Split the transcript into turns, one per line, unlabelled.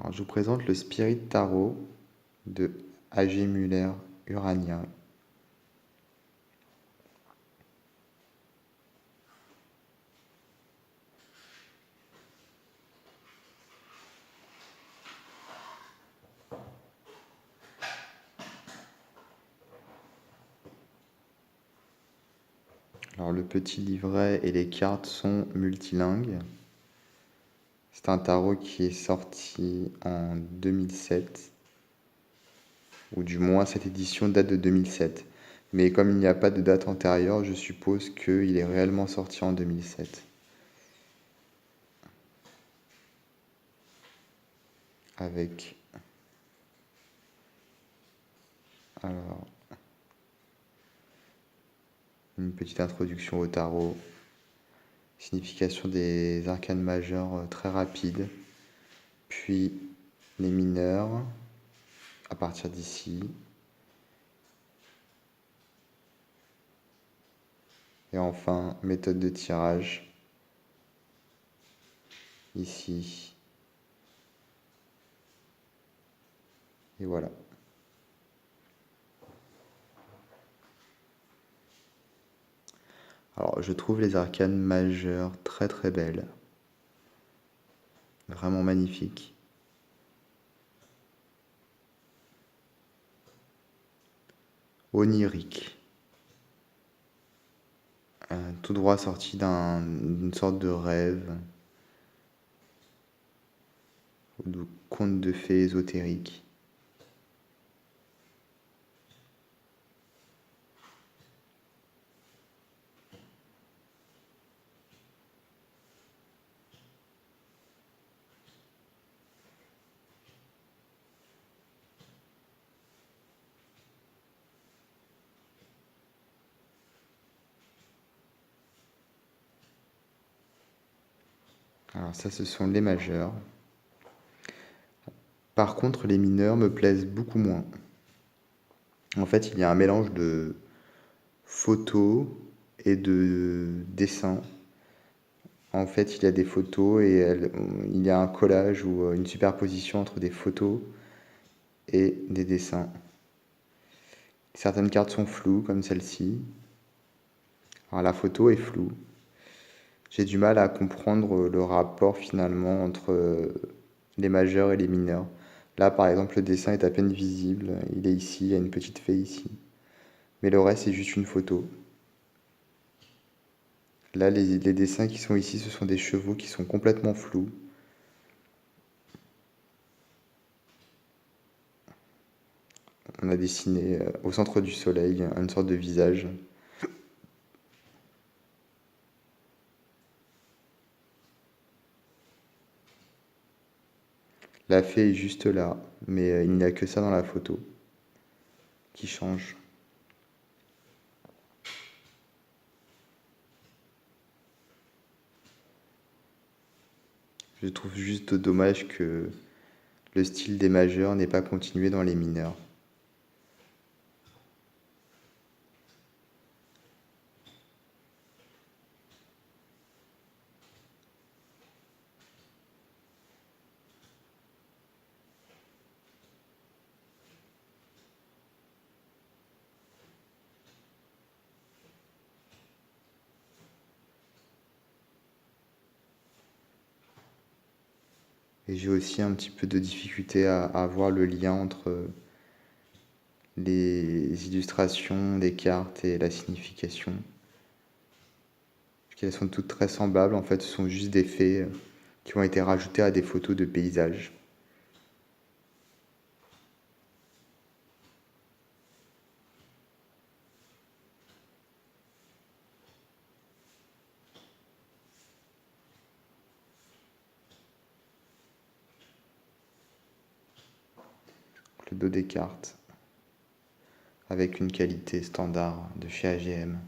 Alors, je vous présente le Spirit Tarot de A.G. Muller-Urania. Alors, le petit livret et les cartes sont multilingues. C'est un tarot qui est sorti en 2007, ou du moins cette édition date de 2007. Mais comme il n'y a pas de date antérieure, je suppose qu'il est réellement sorti en 2007. Avec alors, une petite introduction au tarot, signification des arcanes majeures très rapide, puis les mineurs à partir d'ici, et enfin méthode de tirage ici, et voilà. Alors je trouve les arcanes majeures très très belles, vraiment magnifiques. Onirique, tout droit sorti d'une sorte de rêve ou de conte de fées ésotérique. Alors ça, ce sont les majeurs. Par contre, les mineurs me plaisent beaucoup moins. En fait, il y a un mélange de photos et de dessins. En fait, il y a des photos et il y a un collage ou une superposition entre des photos et des dessins. Certaines cartes sont floues, comme celle-ci. Alors, la photo est floue. J'ai du mal à comprendre le rapport finalement entre les majeurs et les mineurs. Là, par exemple, le dessin est à peine visible. Il est ici, il y a une petite fée ici. Mais le reste, c'est juste une photo. Là, les dessins qui sont ici, ce sont des chevaux qui sont complètement flous. On a dessiné au centre du soleil une sorte de visage. La fée est juste là, mais il n'y a que ça dans la photo qui change. Je trouve juste dommage que le style des majeurs n'ait pas continué dans les mineurs. Et j'ai aussi un petit peu de difficulté à voir le lien entre les illustrations des cartes et la signification. Parce qu'elles sont toutes très semblables, en fait, ce sont juste des faits qui ont été rajoutés à des photos de paysages. Le dos des cartes, avec une qualité standard de chez AGM.